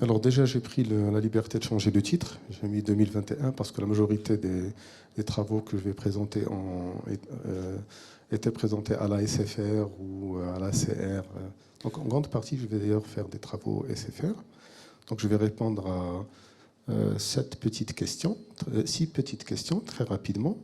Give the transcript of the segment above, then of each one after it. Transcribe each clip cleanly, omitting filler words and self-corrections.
Alors déjà, j'ai pris la liberté de changer de titre. J'ai mis 2021 parce que la majorité des travaux que je vais présenter étaient présentés à la SFR ou à la CR. Donc en grande partie, je vais d'ailleurs faire des travaux SFR. Donc je vais répondre à 6 petites questions très rapidement.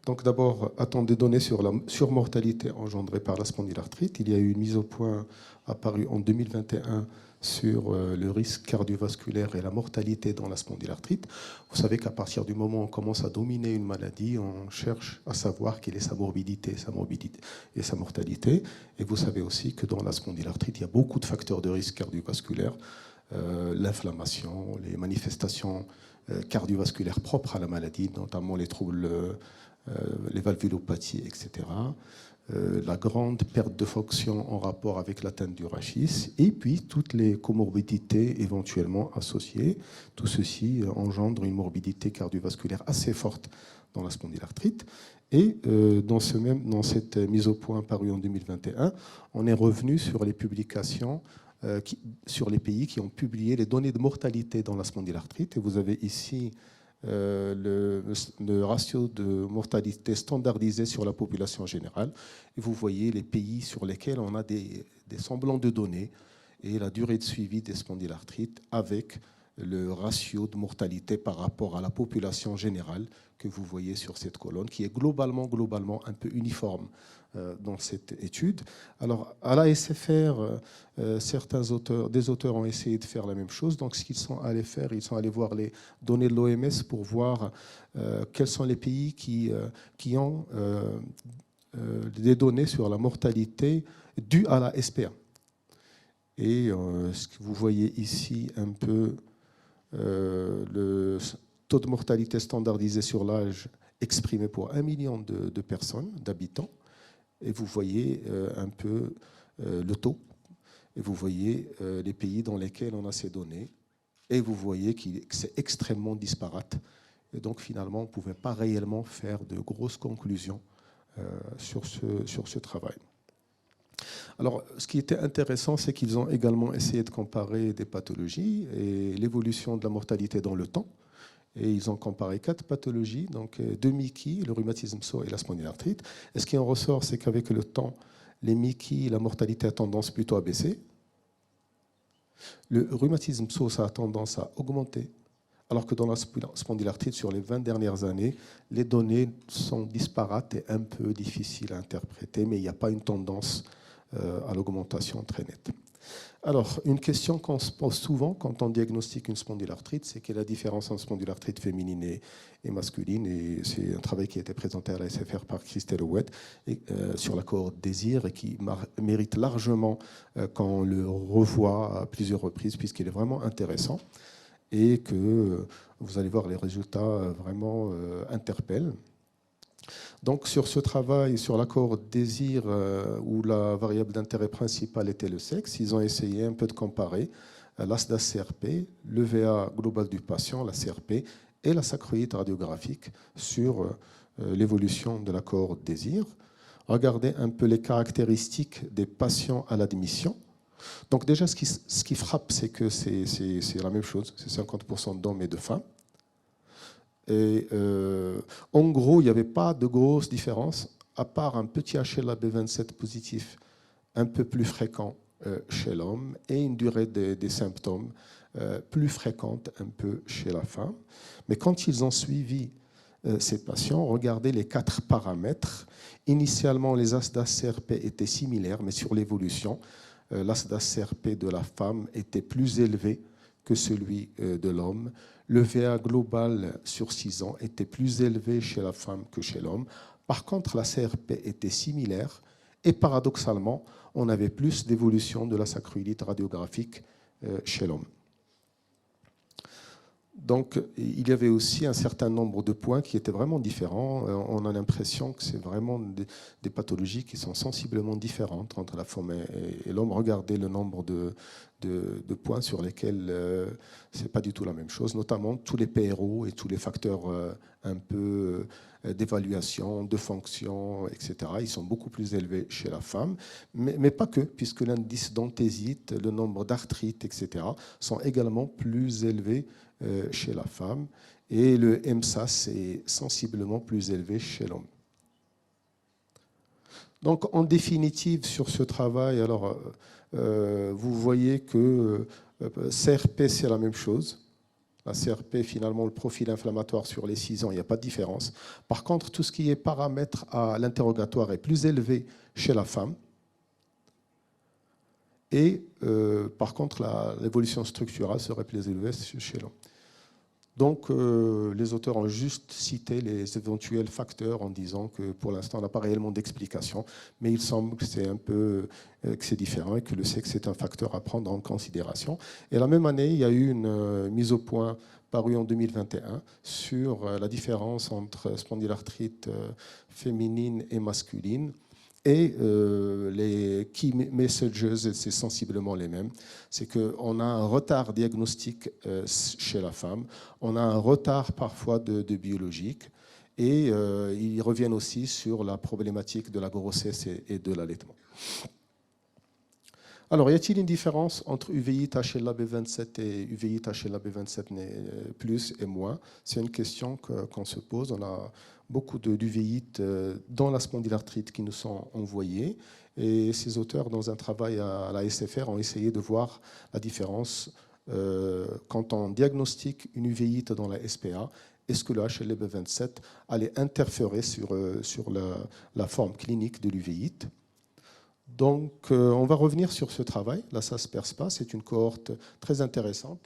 Donc d'abord, a-t-on des données sur la surmortalité engendrée par la spondylarthrite? Il y a eu une mise au point apparue en 2021 sur le risque cardiovasculaire et la mortalité dans la spondylarthrite. Vous savez qu'à partir du moment où on commence à dominer une maladie, on cherche à savoir quelle est sa morbidité et sa mortalité. Et vous savez aussi que dans la spondylarthrite, il y a beaucoup de facteurs de risque cardiovasculaire, l'inflammation, les manifestations cardiovasculaires propres à la maladie, notamment les troubles, les valvulopathies, etc. La grande perte de fonction en rapport avec l'atteinte du rachis, et puis toutes les comorbidités éventuellement associées. Tout ceci engendre une morbidité cardiovasculaire assez forte dans la spondylarthrite. Et dans cette mise au point parue en 2021, on est revenu sur les publications sur les pays qui ont publié les données de mortalité dans la spondylarthrite. Et vous avez ici le ratio de mortalité standardisé sur la population générale. Et vous voyez les pays sur lesquels on a des semblants de données et la durée de suivi des spondylarthrites avec le ratio de mortalité par rapport à la population générale que vous voyez sur cette colonne, qui est globalement un peu uniforme dans cette étude. Alors, à la SFR, des auteurs ont essayé de faire la même chose. Donc, ce qu'ils sont allés faire, ils sont allés voir les données de l'OMS pour voir quels sont les pays qui ont des données sur la mortalité due à la SPA. Et ce que vous voyez ici un peu, le taux de mortalité standardisé sur l'âge exprimé pour 1 million de personnes, d'habitants. Et vous voyez un peu le taux. Et vous voyez les pays dans lesquels on a ces données. Et vous voyez que c'est extrêmement disparate. Et donc finalement, on ne pouvait pas réellement faire de grosses conclusions sur ce travail. Alors, ce qui était intéressant, c'est qu'ils ont également essayé de comparer des pathologies et l'évolution de la mortalité dans le temps. Et ils ont comparé 4 pathologies, donc 2 MICI, le rhumatisme psoriatique et la spondylarthrite. Et ce qui en ressort, c'est qu'avec le temps, les MICI, la mortalité a tendance plutôt à baisser. Le rhumatisme psoriatique, ça a tendance à augmenter. Alors que dans la spondylarthrite, sur les 20 dernières années, les données sont disparates et un peu difficiles à interpréter, mais il n'y a pas une tendance à l'augmentation très nette. Alors, une question qu'on se pose souvent quand on diagnostique une spondylarthrite, c'est quelle est la différence entre spondylarthrite féminine et masculine. Et c'est un travail qui a été présenté à la SFR par Christelle Houet sur la cohorte Désir et qui mérite largement qu'on le revoie à plusieurs reprises puisqu'il est vraiment intéressant et que vous allez voir les résultats vraiment interpellent. Donc sur ce travail, sur l'accord désir, où la variable d'intérêt principale était le sexe, ils ont essayé un peu de comparer l'ASDAS-CRP, le VA global du patient, la CRP, et la sacroïde radiographique sur l'évolution de l'accord désir. Regardez un peu les caractéristiques des patients à l'admission. Donc déjà, ce qui frappe, c'est que c'est la même chose, c'est 50% d'hommes et de femmes. Et en gros, il n'y avait pas de grosse différence, à part un petit HLA-B27 positif un peu plus fréquent chez l'homme et une durée des symptômes plus fréquente un peu chez la femme. Mais quand ils ont suivi ces patients, regardez les 4 paramètres. Initialement, les ASDAS-CRP étaient similaires, mais sur l'évolution, l'ASDAS-CRP de la femme était plus élevé que celui de l'homme. Le VA global sur 6 ans était plus élevé chez la femme que chez l'homme. Par contre, la CRP était similaire et paradoxalement, on avait plus d'évolution de la sacroïlite radiographique chez l'homme. Donc, il y avait aussi un certain nombre de points qui étaient vraiment différents. On a l'impression que c'est vraiment des pathologies qui sont sensiblement différentes entre la femme et l'homme. Regardez le nombre de points sur lesquels ce n'est pas du tout la même chose, notamment tous les PRO et tous les facteurs un peu d'évaluation, de fonction, etc. Ils sont beaucoup plus élevés chez la femme, mais pas que, puisque l'indice d'anthésite, le nombre d'arthrites, etc., sont également plus élevés chez la femme, et le MSAS est sensiblement plus élevé chez l'homme. Donc, en définitive, sur ce travail, alors, vous voyez que CRP, c'est la même chose. La CRP, finalement, le profil inflammatoire sur les 6 ans, il n'y a pas de différence. Par contre, tout ce qui est paramètre à l'interrogatoire est plus élevé chez la femme. Et par contre, l'évolution structurale serait plus élevée chez l'homme. Donc, les auteurs ont juste cité les éventuels facteurs en disant que pour l'instant, on n'a pas réellement d'explication, mais il semble que c'est un peu que c'est différent et que le sexe est un facteur à prendre en considération. Et la même année, il y a eu une mise au point parue en 2021 sur la différence entre spondylarthrite féminine et masculine. Et les key messages, c'est sensiblement les mêmes. C'est qu'on a un retard diagnostique chez la femme, on a un retard parfois de biologique, et ils reviennent aussi sur la problématique de la grossesse et de l'allaitement. Alors, y a-t-il une différence entre uveiite HLA-B27 et uveiite HLA-B27 plus et moins? C'est une question qu'on se pose. On a beaucoup d'uvéites dans la spondylarthrite qui nous sont envoyées. Et ces auteurs, dans un travail à la SFR, ont essayé de voir la différence quand on diagnostique une uvéite dans la SPA. Est-ce que le HLA-B27 allait interférer sur la forme clinique de l'uvéite? Donc, on va revenir sur ce travail. Là, ça ne se perce pas. C'est une cohorte très intéressante.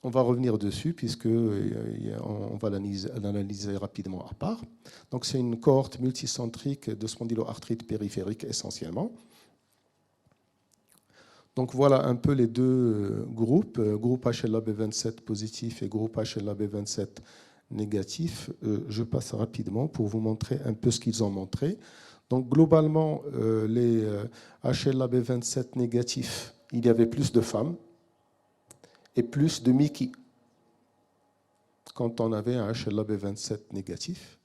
On va revenir dessus puisqu'on va l'analyser rapidement à part. Donc, c'est une cohorte multicentrique de spondyloarthrite périphérique essentiellement. Donc, voilà un peu les deux groupes, groupe HLA-B27 positif et groupe HLA-B27 négatif. Je passe rapidement pour vous montrer un peu ce qu'ils ont montré. Donc, globalement, les HLA-B27 négatifs, il y avait plus de femmes et plus de Mickey quand on avait un HLA-B27 négatif.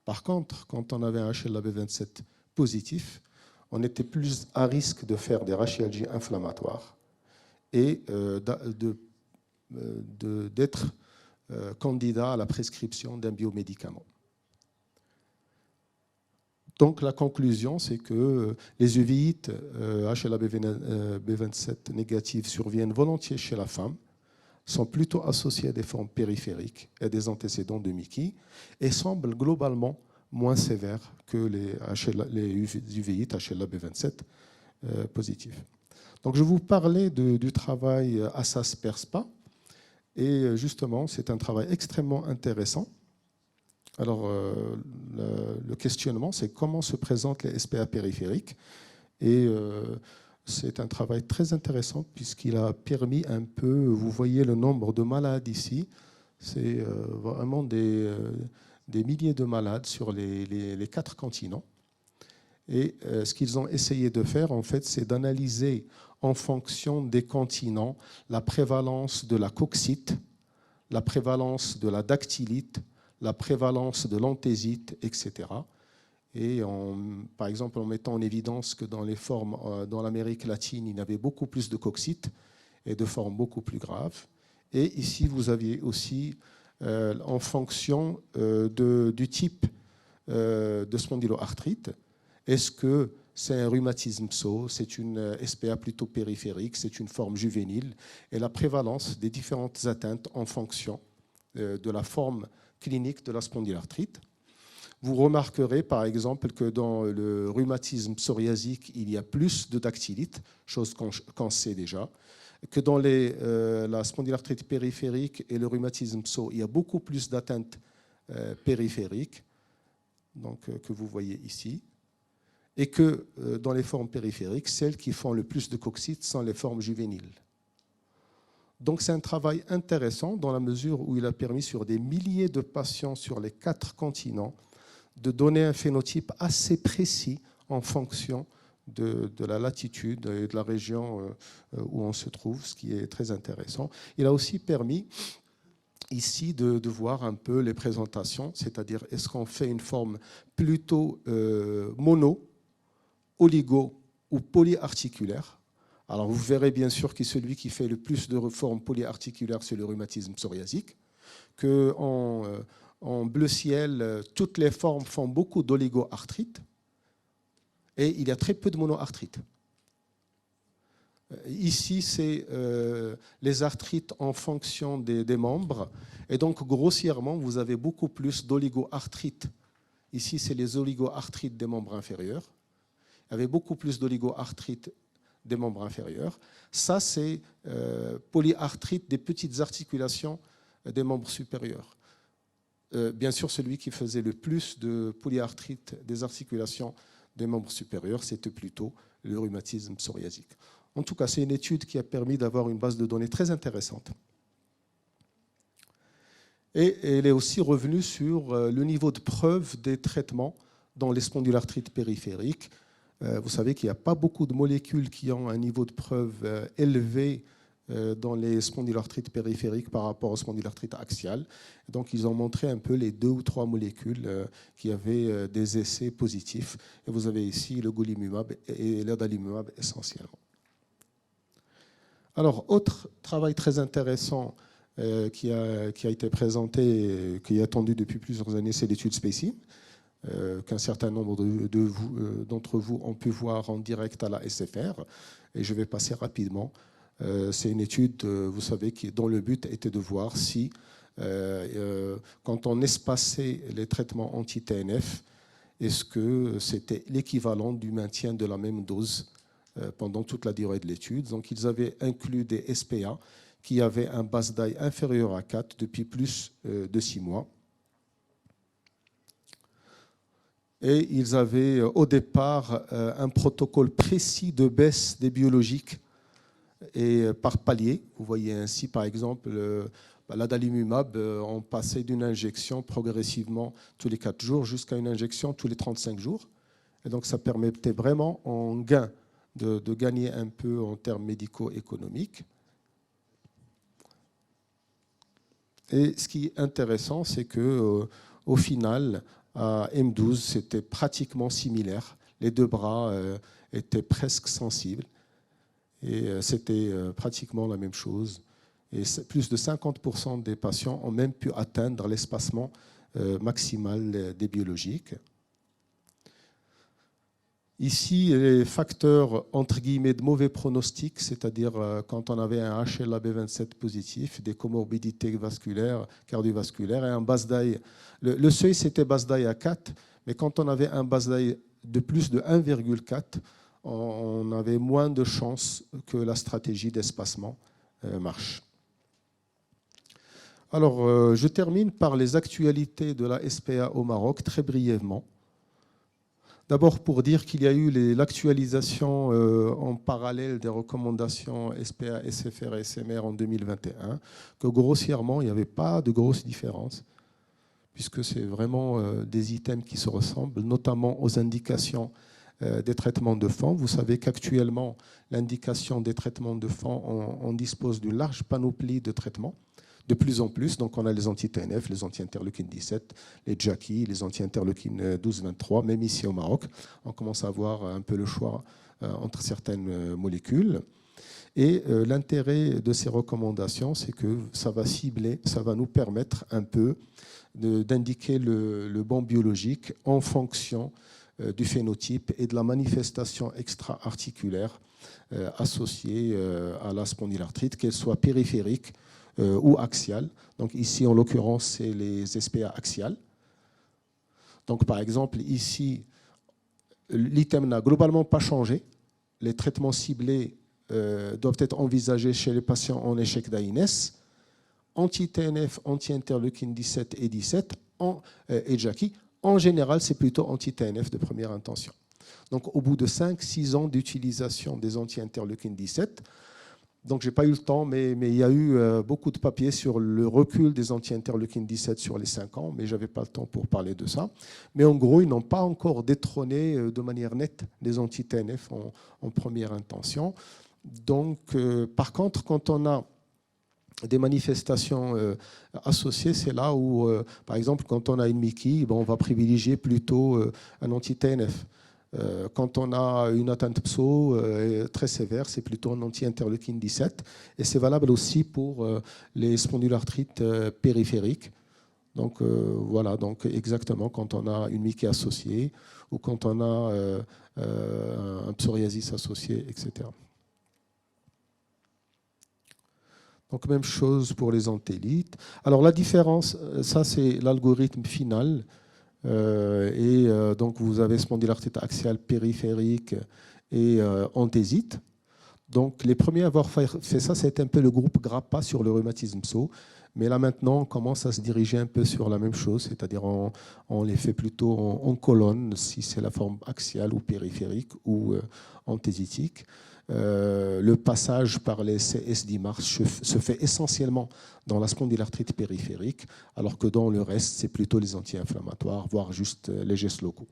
Par contre, quand on avait un HLA-B27 positif, on était plus à risque de faire des rachialgies inflammatoires et d'être candidat à la prescription d'un biomédicament. Donc la conclusion, c'est que les uveites HLA-B27 négatives surviennent volontiers chez la femme, sont plutôt associées à des formes périphériques et des antécédents de Mickey, et semblent globalement moins sévères que les uveites HLA-B27 positifs. Donc je vous parlais du travail Assas-Perspa, et justement c'est un travail extrêmement intéressant. Alors, le questionnement, c'est comment se présentent les SPA périphériques. Et c'est un travail très intéressant puisqu'il a permis un peu, vous voyez le nombre de malades ici, c'est vraiment des milliers de malades sur les 4 continents. Et ce qu'ils ont essayé de faire, en fait, c'est d'analyser en fonction des continents la prévalence de la coxite, la prévalence de la dactylite, la prévalence de l'anthésite, etc. Et par exemple, en mettant en évidence que dans les formes dans l'Amérique latine, il y avait beaucoup plus de coxite et de formes beaucoup plus graves. Et ici, vous aviez aussi, en fonction du type de spondyloarthrite, est-ce que c'est un rhumatisme pso, c'est une SPA plutôt périphérique, c'est une forme juvénile, et la prévalence des différentes atteintes en fonction de la forme clinique de la spondylarthrite. Vous remarquerez par exemple que dans le rhumatisme psoriasique, il y a plus de dactylite, chose qu'on sait déjà, que dans la spondylarthrite périphérique et le rhumatisme pso, il y a beaucoup plus d'atteintes périphériques, donc, que vous voyez ici, et que dans les formes périphériques, celles qui font le plus de coxite sont les formes juvéniles. Donc c'est un travail intéressant dans la mesure où il a permis sur des milliers de patients sur les 4 continents de donner un phénotype assez précis en fonction de la latitude et de la région où on se trouve, ce qui est très intéressant. Il a aussi permis ici de voir un peu les présentations, c'est-à-dire est-ce qu'on fait une forme plutôt mono, oligo ou polyarticulaire. Alors vous verrez bien sûr que celui qui fait le plus de formes polyarticulaires, c'est le rhumatisme psoriasique, qu'en bleu ciel, toutes les formes font beaucoup d'oligo-arthrite et il y a très peu de monoarthrite. Ici, c'est les arthrites en fonction des membres. Et donc, grossièrement, vous avez beaucoup plus d'oligo-arthrite. Ici, c'est les oligo-arthrites des membres inférieurs. Il y avait beaucoup plus d'oligo-arthrite des membres inférieurs. Ça, c'est polyarthrite des petites articulations des membres supérieurs. Bien sûr, celui qui faisait le plus de polyarthrite des articulations des membres supérieurs, c'était plutôt le rhumatisme psoriasique. En tout cas, c'est une étude qui a permis d'avoir une base de données très intéressante. Et elle est aussi revenue sur le niveau de preuve des traitements dans les spondylarthrites périphériques. Vous savez qu'il n'y a pas beaucoup de molécules qui ont un niveau de preuve élevé dans les spondylarthrites périphériques par rapport aux spondylarthrites axiales. Donc, ils ont montré un peu les 2 ou 3 molécules qui avaient des essais positifs. Et vous avez ici le golimumab et l'adalimumab essentiellement. Alors, autre travail très intéressant qui a été présenté, qui est attendu depuis plusieurs années, c'est l'étude SPACIM, qu'un certain nombre d'entre vous ont pu voir en direct à la SFR. Et je vais passer rapidement. C'est une étude, vous savez, dont le but était de voir si, quand on espaçait les traitements anti-TNF, est-ce que c'était l'équivalent du maintien de la même dose pendant toute la durée de l'étude. Donc, ils avaient inclus des SPA qui avaient un BASDAI inférieur à 4 depuis plus de 6 mois. Et ils avaient au départ un protocole précis de baisse des biologiques et par palier. Vous voyez ainsi, par exemple, l'adalimumab, on passait d'une injection progressivement tous les 4 jours jusqu'à une injection tous les 35 jours. Et donc, ça permettait vraiment en gain de gagner un peu en termes médico-économiques. Et ce qui est intéressant, c'est qu'au final, à M12, c'était pratiquement similaire. Les 2 bras étaient presque sensibles. Et c'était pratiquement la même chose. Et plus de 50% des patients ont même pu atteindre l'espacement maximal des biologiques. Ici, les facteurs entre guillemets de mauvais pronostic, c'est-à-dire quand on avait un HLA-B27 positif, des comorbidités vasculaires, cardiovasculaires et un BASDAI. Le seuil, c'était BASDAI à 4, mais quand on avait un BASDAI de plus de 1,4, on avait moins de chances que la stratégie d'espacement marche. Alors, je termine par les actualités de la SPA au Maroc, très brièvement. D'abord pour dire qu'il y a eu l'actualisation en parallèle des recommandations SPA, SFR et SMR en 2021, que grossièrement, il n'y avait pas de grosses différences, puisque c'est vraiment des items qui se ressemblent, notamment aux indications des traitements de fond. Vous savez qu'actuellement, l'indication des traitements de fond, on dispose d'une large panoplie de traitements. De plus en plus, donc on a les anti-TNF, les anti-interleukine 17, les JAKI, les anti-interleukine 12-23, même ici au Maroc, on commence à avoir un peu le choix entre certaines molécules. Et l'intérêt de ces recommandations, c'est que ça va cibler, ça va nous permettre un peu d'indiquer le bon biologique en fonction du phénotype et de la manifestation extra-articulaire associée à la spondylarthrite, qu'elle soit périphérique ou axiale. Donc ici, en l'occurrence, c'est les SPA axiales. Donc par exemple, ici, l'item n'a globalement pas changé. Les traitements ciblés doivent être envisagés chez les patients en échec d'AINES. Anti-TNF, anti-interleukine 17 et 17 et JAKI. En général, c'est plutôt anti-TNF de première intention. Donc au bout de 5-6 ans d'utilisation des anti-interleukine 17, Donc, je n'ai pas eu le temps, mais il y a eu beaucoup de papiers sur le recul des anti-interleukine 17 sur les 5 ans, mais je n'avais pas le temps pour parler de ça. Mais en gros, ils n'ont pas encore détrôné de manière nette les anti-TNF en première intention. Donc, par contre, quand on a des manifestations associées, c'est là où, par exemple, quand on a une Mickey, on va privilégier plutôt un anti-TNF. Quand on a une atteinte PSO très sévère, c'est plutôt un anti-interleukine 17. Et c'est valable aussi pour les spondylarthrites périphériques. Donc voilà, donc exactement quand on a une Mickey associée ou quand on a un psoriasis associé, etc. Donc même chose pour les antélites. Alors la différence, ça c'est l'algorithme final. Donc vous avez spondylarthrite axiale périphérique et anthésite. Donc les premiers à avoir fait ça, c'était un peu le groupe GRAPPA sur le rhumatisme PSO. Mais là maintenant, on commence à se diriger un peu sur la même chose, c'est-à-dire on les fait plutôt en colonne, si c'est la forme axiale ou périphérique ou anthésitique. Le passage par les CS10 se fait essentiellement dans la spondylarthrite périphérique, alors que dans le reste, c'est plutôt les anti-inflammatoires, voire juste les gestes locaux.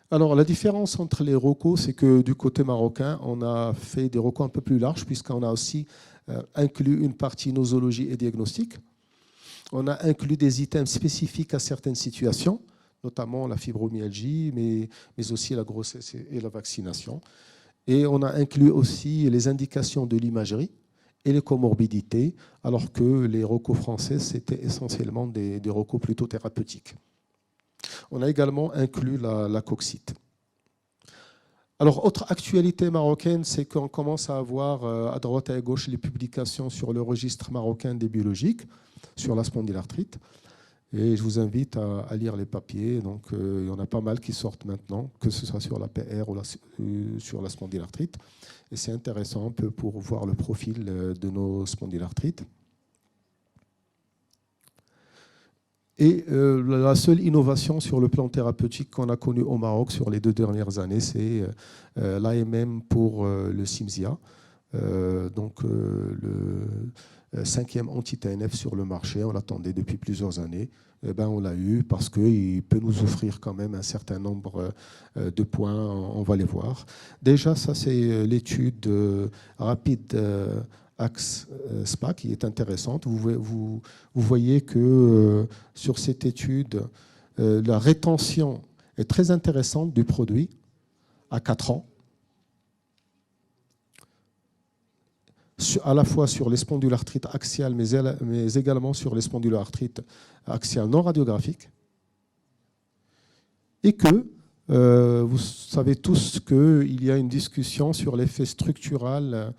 Alors, la différence entre les recos, c'est que du côté marocain, on a fait des recos un peu plus larges, puisqu'on a aussi inclus une partie nosologie et diagnostic. On a inclus des items spécifiques à certaines situations, notamment la fibromyalgie, mais aussi la grossesse et la vaccination. Et on a inclus aussi les indications de l'imagerie et les comorbidités, alors que les recos français, c'était essentiellement des recos plutôt thérapeutiques. On a également inclus la coxite. Alors, autre actualité marocaine, c'est qu'on commence à avoir à droite et à gauche les publications sur le registre marocain des biologiques, sur la spondylarthrite. Et je vous invite à lire les papiers. Donc, il y en a pas mal qui sortent maintenant, que ce soit sur la PR ou sur la spondylarthrite. Et c'est intéressant un peu pour voir le profil de nos spondylarthrites. Et la seule innovation sur le plan thérapeutique qu'on a connue au Maroc sur les 2 dernières années, c'est l'AMM pour le Cimzia, donc le 5e anti-TNF sur le marché. On l'attendait depuis plusieurs années. On l'a eu parce qu'il peut nous offrir quand même un certain nombre de points. On va les voir. Déjà, ça, c'est l'étude rapide Axe SPA qui est intéressante. Vous voyez que sur cette étude, la rétention est très intéressante du produit à 4 ans, à la fois sur les spondylarthrites axiales, mais également sur les spondylarthrites axiales non radiographiques. Et que vous savez tous qu'il y a une discussion sur l'effet structural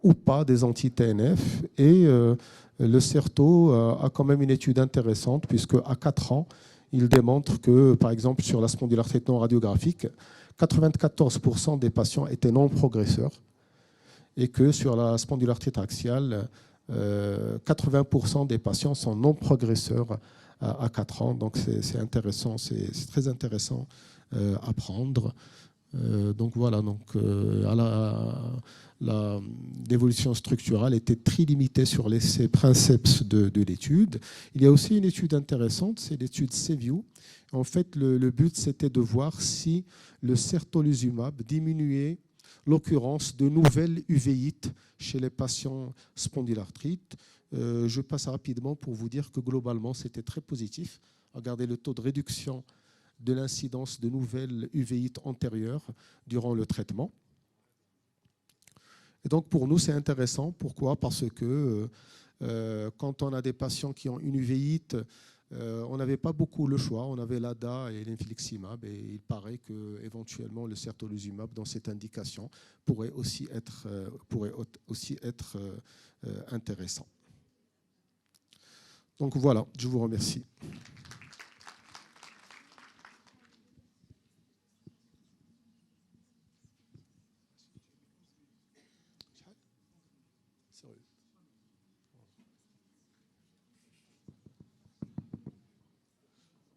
ou pas des anti-TNF. Et le CERTO a quand même une étude intéressante, puisque à 4 ans, il démontre que, par exemple, sur la spondylarthrite non radiographique, 94% des patients étaient non progresseurs, et que sur la spondylarthrite axiale, 80% des patients sont non progresseurs à 4 ans. Donc c'est intéressant, c'est très intéressant à prendre. Donc voilà, donc, l'évolution structurale était très limitée sur ces princeps de l'étude. Il y a aussi une étude intéressante, c'est l'étude CView. En fait, le but, c'était de voir si le certolizumab diminuait l'occurrence de nouvelles uvéites chez les patients spondylarthrites. Je passe rapidement pour vous dire que globalement, c'était très positif. Regardez le taux de réduction de l'incidence de nouvelles uvéites antérieures durant le traitement. Et donc pour nous, c'est intéressant. Pourquoi ? Parce que quand on a des patients qui ont une uvéite, on n'avait pas beaucoup le choix. On avait l'ADA et l'infliximab, et il paraît qu'éventuellement le certolizumab dans cette indication pourrait aussi être intéressant. Donc voilà, je vous remercie.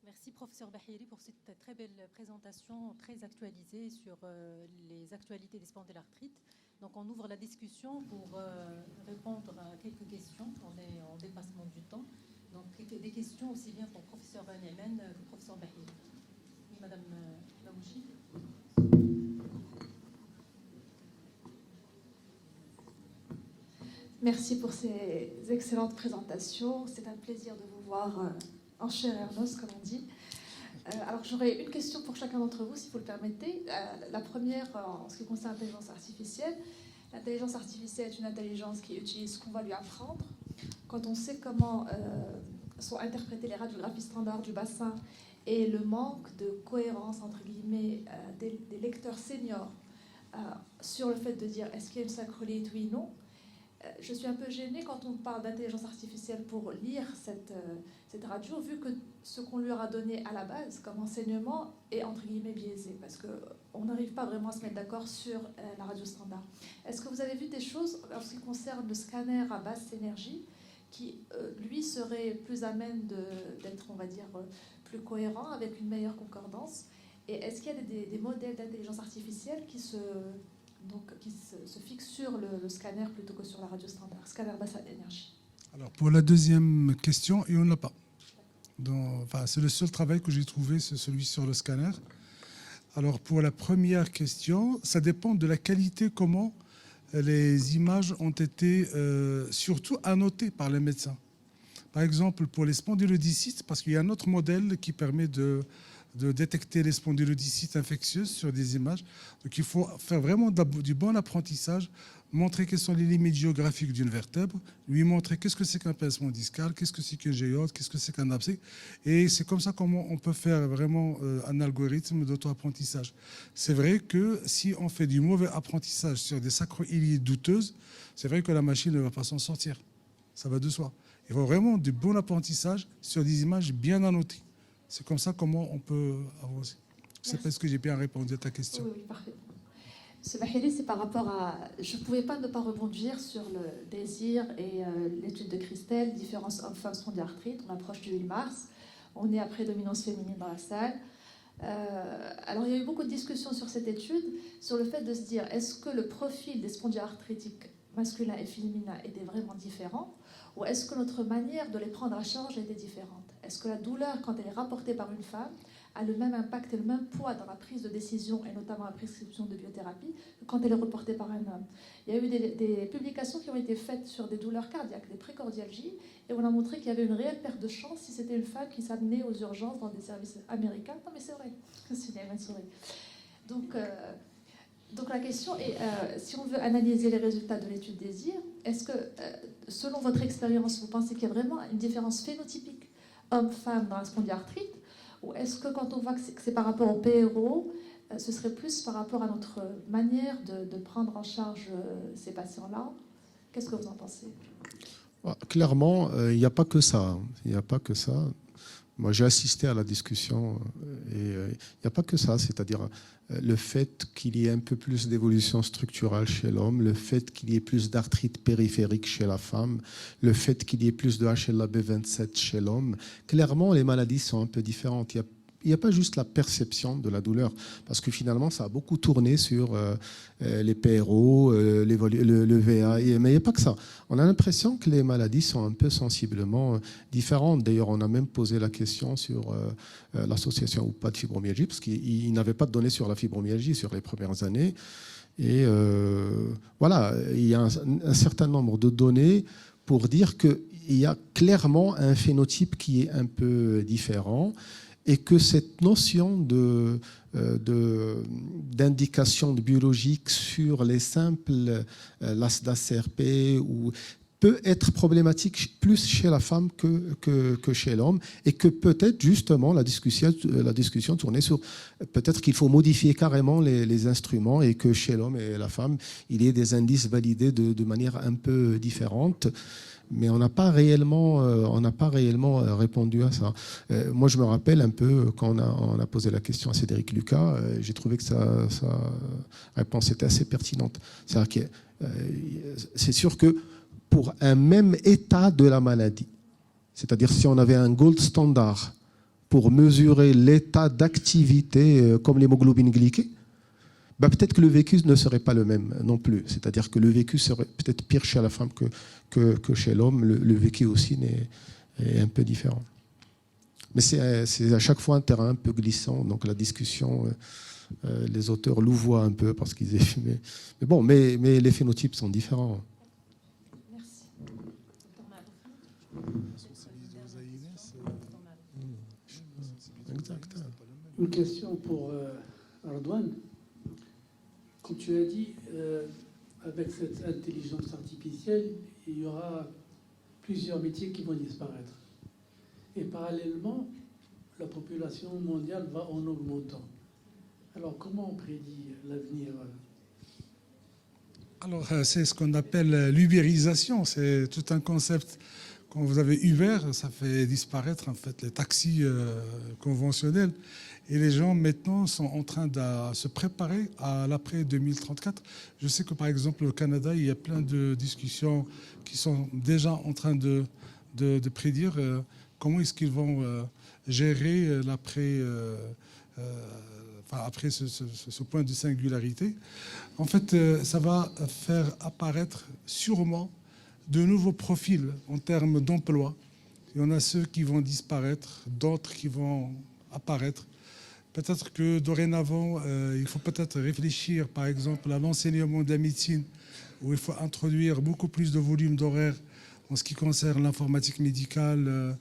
Merci professeur Bahiri pour cette très belle présentation très actualisée sur les actualités des spondylarthrites. Donc on ouvre la discussion pour répondre à quelques questions. On est en dépassement du temps. Donc des questions aussi bien pour le professeur Naiman que le professeur Bahir. Oui, Madame Lamouchi. Merci pour ces excellentes présentations. C'est un plaisir de vous voir en chair et en os, comme on dit. Alors j'aurais une question pour chacun d'entre vous, si vous le permettez. La première, en ce qui concerne l'intelligence artificielle. L'intelligence artificielle est une intelligence qui utilise ce qu'on va lui apprendre. Quand on sait comment sont interprétées les radiographies standards du bassin et le manque de cohérence, entre guillemets, des lecteurs seniors sur le fait de dire est-ce qu'il y a une synchronite, oui, non. Je suis un peu gênée quand on parle d'intelligence artificielle pour lire cette radio, vu que ce qu'on lui aura donné à la base comme enseignement est entre guillemets biaisé, parce qu'on n'arrive pas vraiment à se mettre d'accord sur la radio standard. Est-ce que vous avez vu des choses en ce qui concerne le scanner à basse énergie qui, lui, serait plus amène d'être, on va dire, plus cohérent, avec une meilleure concordance? Et est-ce qu'il y a des modèles d'intelligence artificielle qui se fixe sur le scanner plutôt que sur la radio standard, scanner basse énergie? Alors pour la deuxième question, et on ne l'a pas. C'est le seul travail que j'ai trouvé, c'est celui sur le scanner. Alors pour la première question, ça dépend de la qualité, comment les images ont été surtout annotées par les médecins. Par exemple, pour les spondylodicites, parce qu'il y a un autre modèle qui permet de détecter les spondylodicites infectieuses sur des images. Donc il faut faire vraiment du bon apprentissage, montrer quelles sont les limites géographiques d'une vertèbre, lui montrer qu'est-ce que c'est qu'un pincement discal, qu'est-ce que c'est qu'une géode, qu'est-ce que c'est qu'un abcès. Et c'est comme ça comment on peut faire vraiment un algorithme d'auto-apprentissage. C'est vrai que si on fait du mauvais apprentissage sur des sacroiliides douteuses, c'est vrai que la machine ne va pas s'en sortir. Ça va de soi. Il faut vraiment du bon apprentissage sur des images bien annotées. C'est comme ça comment on peut avancer. Je ne sais pas si j'ai bien répondu à ta question. Oui, parfait. M. Bahiri, c'est par rapport à... Je ne pouvais pas ne pas rebondir sur le désir et l'étude de Christelle, différence hommes-femmes spondyarthrite. On approche du 8 mars. On est à prédominance féminine dans la salle. Alors, il y a eu beaucoup de discussions sur cette étude, sur le fait de se dire, est-ce que le profil des spondyarthritiques masculins et féminins était vraiment différent, ou est-ce que notre manière de les prendre à charge était différente? Est-ce que la douleur, quand elle est rapportée par une femme, a le même impact et le même poids dans la prise de décision, et notamment la prescription de biothérapie, que quand elle est reportée par un homme? Il y a eu des publications qui ont été faites sur des douleurs cardiaques, des précordialgies, et on a montré qu'il y avait une réelle perte de chance si c'était une femme qui s'amenait aux urgences dans des services américains. Non mais c'est vrai, c'est une souris. Donc la question est, si on veut analyser les résultats de l'étude désir, est-ce que, selon votre expérience, vous pensez qu'il y a vraiment une différence phénotypique homme-femme dans la spondyarthrite, ou est-ce que quand on voit que c'est par rapport au PRO, ce serait plus par rapport à notre manière de prendre en charge ces patients-là? Qu'est-ce que vous en pensez? Clairement, il n'y a pas que ça. Il n'y a pas que ça. Moi, j'ai assisté à la discussion et il n'y a pas que ça, c'est-à-dire le fait qu'il y ait un peu plus d'évolution structurale chez l'homme, le fait qu'il y ait plus d'arthrite périphérique chez la femme, le fait qu'il y ait plus de HLA-B27 chez l'homme. Clairement, les maladies sont un peu différentes. Il n'y a pas juste la perception de la douleur, parce que finalement, ça a beaucoup tourné sur les PRO, le VA, mais il n'y a pas que ça. On a l'impression que les maladies sont un peu sensiblement différentes. D'ailleurs, on a même posé la question sur l'association ou pas de fibromyalgie, parce qu'ils n'avaient pas de données sur la fibromyalgie sur les premières années. Et voilà, il y a un certain nombre de données pour dire qu'il y a clairement un phénotype qui est un peu différent, et que cette notion d'indication biologique sur les simples l'ASDA-CRP peut être problématique plus chez la femme que chez l'homme, et que peut-être justement la discussion tournait sur peut-être qu'il faut modifier carrément les instruments, et que chez l'homme et la femme, il y ait des indices validés de manière un peu différente. Mais on n'a pas réellement répondu à ça. Moi, je me rappelle un peu quand on a posé la question à Cédric Lucas, j'ai trouvé que sa réponse était assez pertinente. C'est sûr que pour un même état de la maladie, c'est-à-dire si on avait un gold standard pour mesurer l'état d'activité comme l'hémoglobine glyquée, Bah, peut-être que le vécu ne serait pas le même non plus. C'est-à-dire que le vécu serait peut-être pire chez la femme que chez l'homme. Le vécu aussi est un peu différent. Mais c'est à chaque fois un terrain un peu glissant. Donc la discussion, les auteurs louvoient un peu parce qu'ils aient fumé. Mais bon, mais les phénotypes sont différents. Merci. Exact. Une question pour Ardouane. Comme tu as dit, avec cette intelligence artificielle, il y aura plusieurs métiers qui vont disparaître. Et parallèlement, la population mondiale va en augmentant. Alors, comment on prédit l'avenir? Alors, c'est ce qu'on appelle l'ubérisation. C'est tout un concept. Quand vous avez Uber, ça fait disparaître en fait les taxis conventionnels. Et les gens maintenant sont en train de se préparer à l'après 2034. Je sais que par exemple au Canada, il y a plein de discussions qui sont déjà en train de prédire comment est-ce qu'ils vont gérer l'après, après ce point de singularité. En fait, ça va faire apparaître sûrement de nouveaux profils en termes d'emploi. Il y en a ceux qui vont disparaître, d'autres qui vont apparaître. Peut-être que dorénavant, il faut peut-être réfléchir, par exemple, à l'enseignement de la médecine, où il faut introduire beaucoup plus de volume d'horaire en ce qui concerne l'informatique médicale.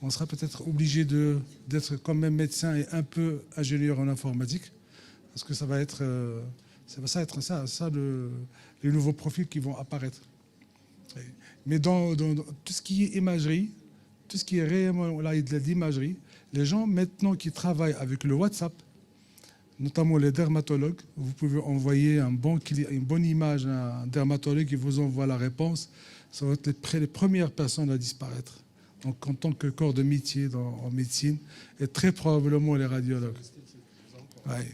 On sera peut-être obligé d'être quand même médecin et un peu ingénieur en informatique, parce que ça va être les nouveaux profils qui vont apparaître. Mais dans tout ce qui est imagerie, tout ce qui est réellement là, de l'imagerie, les gens maintenant qui travaillent avec le WhatsApp, notamment les dermatologues, vous pouvez envoyer une bonne image à un dermatologue qui vous envoie la réponse. Ça va être les premières personnes à disparaître. Donc en tant que corps de métier en médecine, et très probablement les radiologues. Ouais.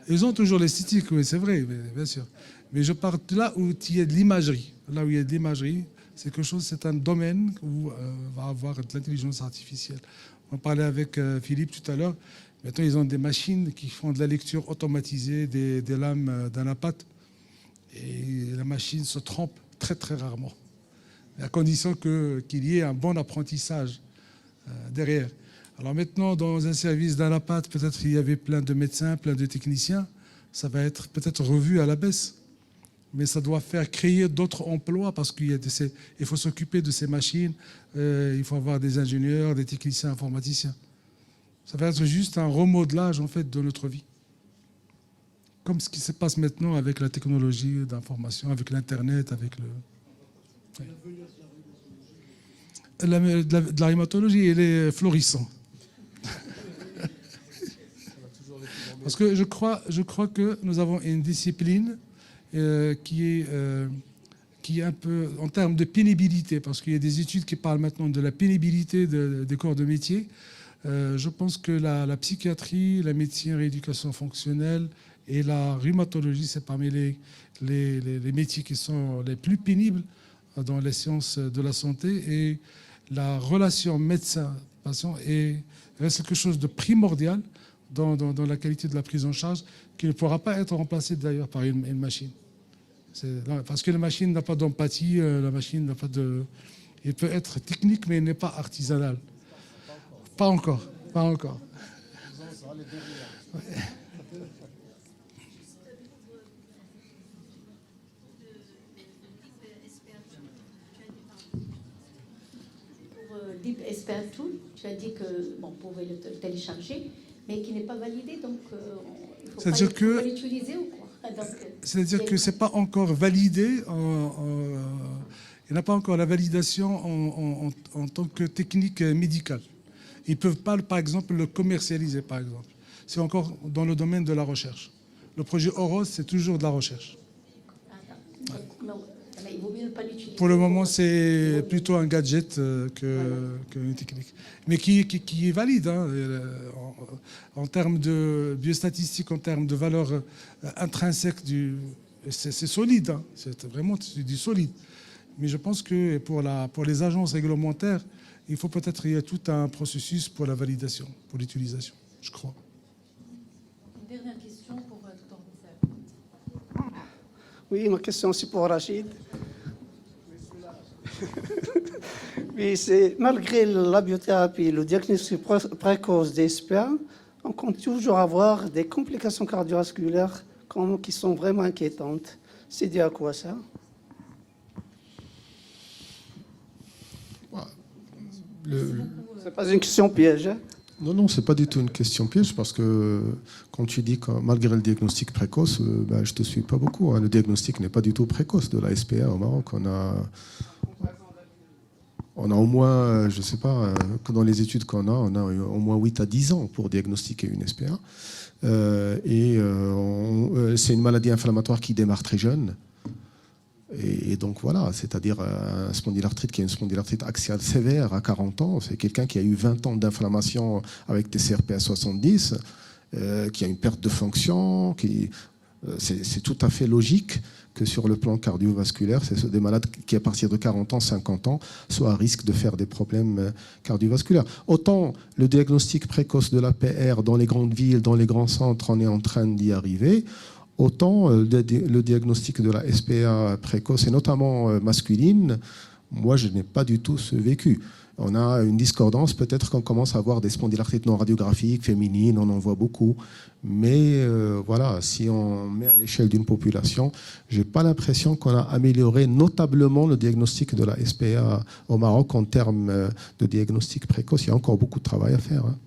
Ils ont toujours l'esthétique, oui, c'est vrai, bien sûr. Mais je parle de là où il y a de l'imagerie. Là où il y a de l'imagerie, c'est un domaine où va avoir de l'intelligence artificielle. On parlait avec Philippe tout à l'heure. Maintenant, ils ont des machines qui font de la lecture automatisée des lames d'un appât. Et la machine se trompe très, très rarement. À condition qu'il y ait un bon apprentissage derrière. Alors maintenant, dans un service d'un appât, peut-être il y avait plein de médecins, plein de techniciens. Ça va être peut-être revu à la baisse. Mais ça doit faire créer d'autres emplois parce qu'il faut s'occuper de ces machines. Il faut avoir des ingénieurs, des techniciens informaticiens. Ça va être juste un remodelage en fait de notre vie. Comme ce qui se passe maintenant avec la technologie d'information, avec l'Internet, avec le... De la rhumatologie, elle est florissante. Parce que je crois que nous avons une discipline qui est un peu en termes de pénibilité, parce qu'il y a des études qui parlent maintenant de la pénibilité des corps de métier. Je pense que la psychiatrie, la médecine rééducation fonctionnelle et la rhumatologie, c'est parmi les métiers qui sont les plus pénibles dans les sciences de la santé. Et la relation médecin-patient reste quelque chose de primordial dans la qualité de la prise en charge, qui ne pourra pas être remplacée d'ailleurs par une machine. Parce que la machine n'a pas d'empathie, la machine n'a pas de... Il peut être technique, mais il n'est pas artisanal. Pas encore. Ouais. Deep Expert Tool, tu as dit que vous pouvez le télécharger, mais qui n'est pas validé, donc il ne faut pas l'utiliser ou quoi? C'est-à-dire que ce n'est pas encore validé, il n'a pas encore la validation en tant que technique médicale. Ils ne peuvent pas, par exemple, le commercialiser, par exemple. C'est encore dans le domaine de la recherche. Le projet Horos, c'est toujours de la recherche. Mais il vaut mieux ne pas l'utiliser. Pour le moment, c'est plutôt un gadget qu'une technique. Mais qui est valide hein, en termes de biostatistiques, en termes de valeur intrinsèque. C'est solide, hein, c'est vraiment du solide. Mais je pense que pour les agences réglementaires, il faut peut-être y a tout un processus pour la validation, pour l'utilisation, je crois. Une dernière question pour Dr. Moussa. Oui, ma question c'est pour Rachid. Oui, c'est malgré la biothérapie, le diagnostic précoce des SPA, on compte toujours avoir des complications cardiovasculaires qui sont vraiment inquiétantes. C'est dû à quoi ça? C'est pas une question piège. Hein? Non, c'est pas du tout une question piège parce que quand tu dis que malgré le diagnostic précoce, je te suis pas beaucoup. Hein. Le diagnostic n'est pas du tout précoce de la SPA au Maroc. On a au moins, je sais pas, que dans les études qu'on a, on a au moins 8 à 10 ans pour diagnostiquer une SPA. C'est une maladie inflammatoire qui démarre très jeune. Et donc voilà, c'est-à-dire un spondylarthrite qui est une spondylarthrite axiale sévère à 40 ans, c'est quelqu'un qui a eu 20 ans d'inflammation avec des CRP à 70, qui a une perte de fonction, c'est tout à fait logique que sur le plan cardiovasculaire, c'est des malades qui à partir de 40 ans, 50 ans, soient à risque de faire des problèmes cardiovasculaires. Autant le diagnostic précoce de l'APR dans les grandes villes, dans les grands centres, on est en train d'y arriver, autant le diagnostic de la SPA précoce, et notamment masculine, moi je n'ai pas du tout ce vécu. On a une discordance, peut-être qu'on commence à avoir des spondylarthrites non radiographiques, féminines, on en voit beaucoup. Mais voilà, si on met à l'échelle d'une population, je n'ai pas l'impression qu'on a amélioré notablement le diagnostic de la SPA au Maroc en termes de diagnostic précoce. Il y a encore beaucoup de travail à faire. Hein.